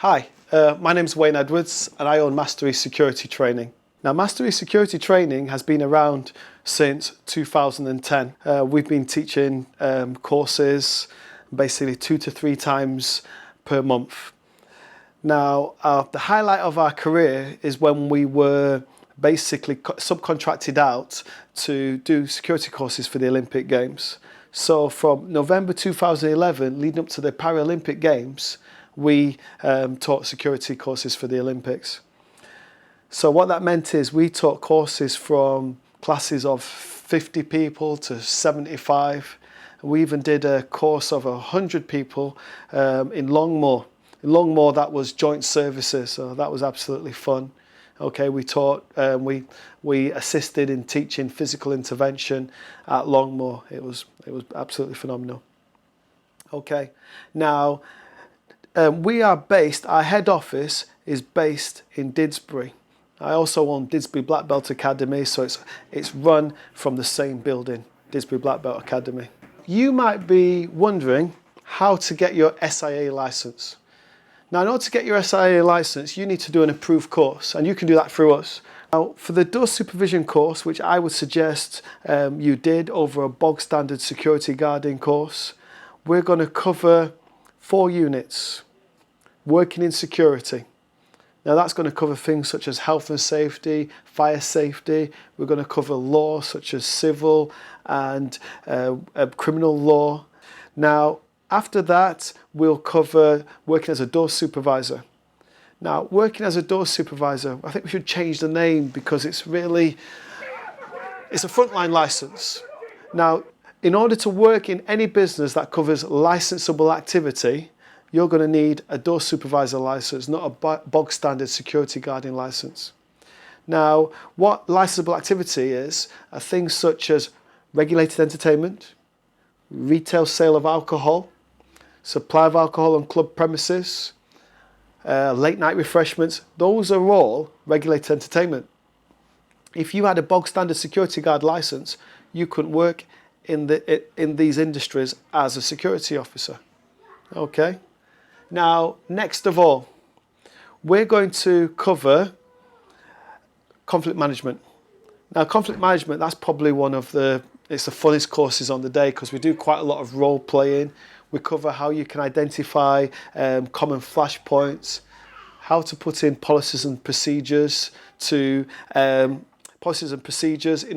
Hi, my name's Wayne Edwards and I own Mastery Security Training. Now, Mastery Security Training has been around since 2010. We've been teaching courses basically 2 to 3 times per month. Now, the highlight of our career is when we were basically subcontracted out to do security courses for the Olympic Games. So from November 2011 leading up to the Paralympic Games, we taught security courses for the Olympics. So what that meant is we taught courses from classes of 50 people to 75. We even did a course of 100 people in Longmoor. In Longmoor, that was joint services, so that was absolutely fun. Okay, we taught, we assisted in teaching physical intervention at Longmoor. It was absolutely phenomenal. Okay, now our head office is based in Didsbury. I also own Didsbury Black Belt Academy, so it's run from the same building, Didsbury Black Belt Academy. You might be wondering how to get your SIA license. Now, in order to get your SIA license, you need to do an approved course, and you can do that through us. Now, for the door supervision course, which I would suggest you did over a bog standard security guarding course, we're going to cover 4 units, working in security. Now, that's going to cover things such as health and safety, fire safety. We're going to cover law such as civil and criminal law. Now, after that, we'll cover working as a door supervisor. Now, working as a door supervisor, I think we should change the name because it's a frontline license. Now, in order to work in any business that covers licensable activity, you're going to need a door supervisor license, not a bog standard security guarding license. Now, what licensable activity is are things such as regulated entertainment, retail sale of alcohol, supply of alcohol on club premises, late night refreshments. Those are all regulated entertainment. If you had a bog standard security guard license, you couldn't work in these industries as a security officer. Okay. Now, next of all, we're going to cover conflict management. Now, conflict management, that's probably it's the funnest courses on the day because we do quite a lot of role playing. We cover how you can identify common flashpoints, how to put in policies and procedures in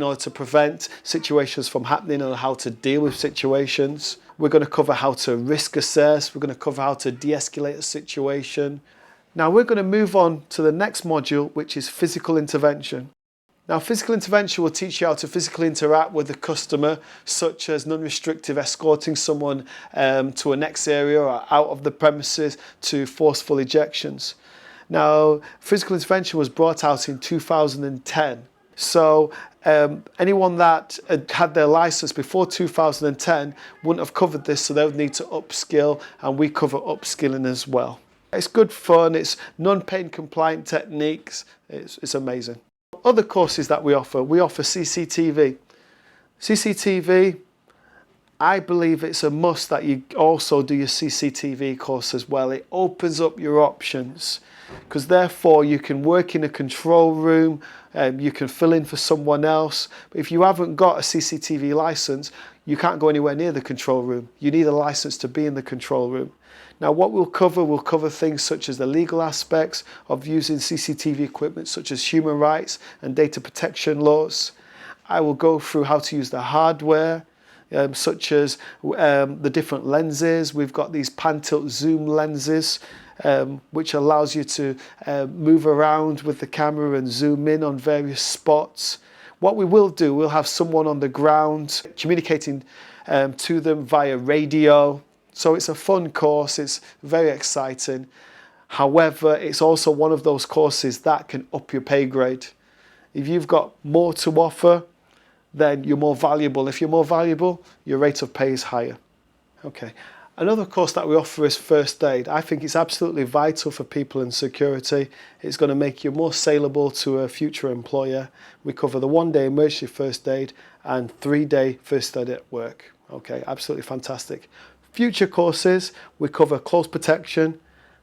order to prevent situations from happening and how to deal with situations. We're going to cover how to risk assess. We're going to cover how to de-escalate a situation. Now we're going to move on to the next module, which is physical intervention. Now, physical intervention will teach you how to physically interact with the customer, such as non-restrictive escorting someone to a next area or out of the premises to forceful ejections. Now, physical intervention was brought out in 2010. So anyone that had their license before 2010 wouldn't have covered this, so they would need to upskill, and we cover upskilling as well. It's good fun, it's non-pain compliant techniques, it's amazing. Other courses that we offer CCTV. CCTV, I believe it's a must that you also do your CCTV course as well. It opens up your options because therefore you can work in a control room, you can fill in for someone else. But if you haven't got a CCTV license, you can't go anywhere near the control room. You need a license to be in the control room. Now, what we'll cover things such as the legal aspects of using CCTV equipment, such as human rights and data protection laws. I will go through how to use the hardware, such as the different lenses. We've got these pan-tilt zoom lenses, which allows you to move around with the camera and zoom in on various spots. What we will do, we'll have someone on the ground communicating to them via radio. So it's a fun course, it's very exciting. However, it's also one of those courses that can up your pay grade. If you've got more to offer, then you're more valuable. If you're more valuable, your rate of pay is higher. Okay. Another course that we offer is first aid. I think it's absolutely vital for people in security. It's going to make you more saleable to a future employer. We cover the 1-day emergency first aid and 3-day first aid at work. Okay, absolutely fantastic. Future courses, we cover close protection,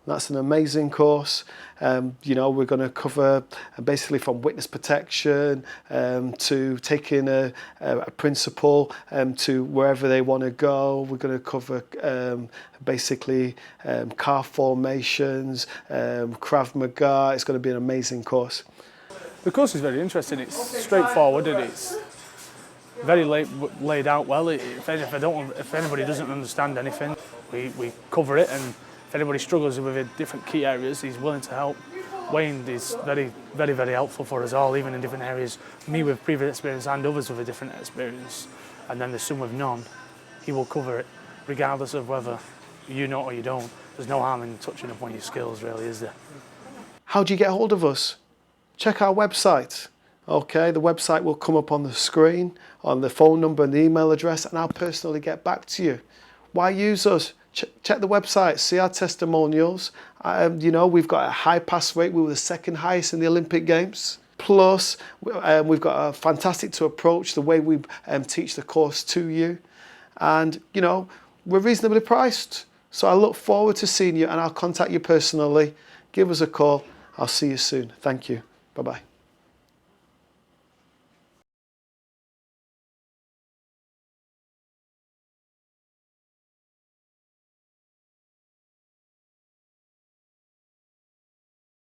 That's an amazing course. You know, we're going to cover basically from witness protection to taking a principal to wherever they want to go. We're going to cover basically car formations, Krav Maga. It's going to be an amazing course. The course is very interesting. It's straightforward and it's very laid out well. If anybody doesn't understand anything, we cover it, and if anybody struggles with different key areas, he's willing to help. Wayne is very, very, very helpful for us all, even in different areas. Me with previous experience and others with a different experience, and then there's some with none. He will cover it, regardless of whether you know or you don't. There's no harm in touching upon your skills, really, is there? How do you get hold of us? Check our website. Okay, the website will come up on the screen, on the phone number and the email address, and I'll personally get back to you. Why use us? Check the website, see our testimonials. You know, we've got a high pass rate. We were the second highest in the Olympic Games. Plus, we've got a fantastic to approach the way we teach the course to you. And, you know, we're reasonably priced. So I look forward to seeing you, and I'll contact you personally. Give us a call. I'll see you soon. Thank you. Bye-bye.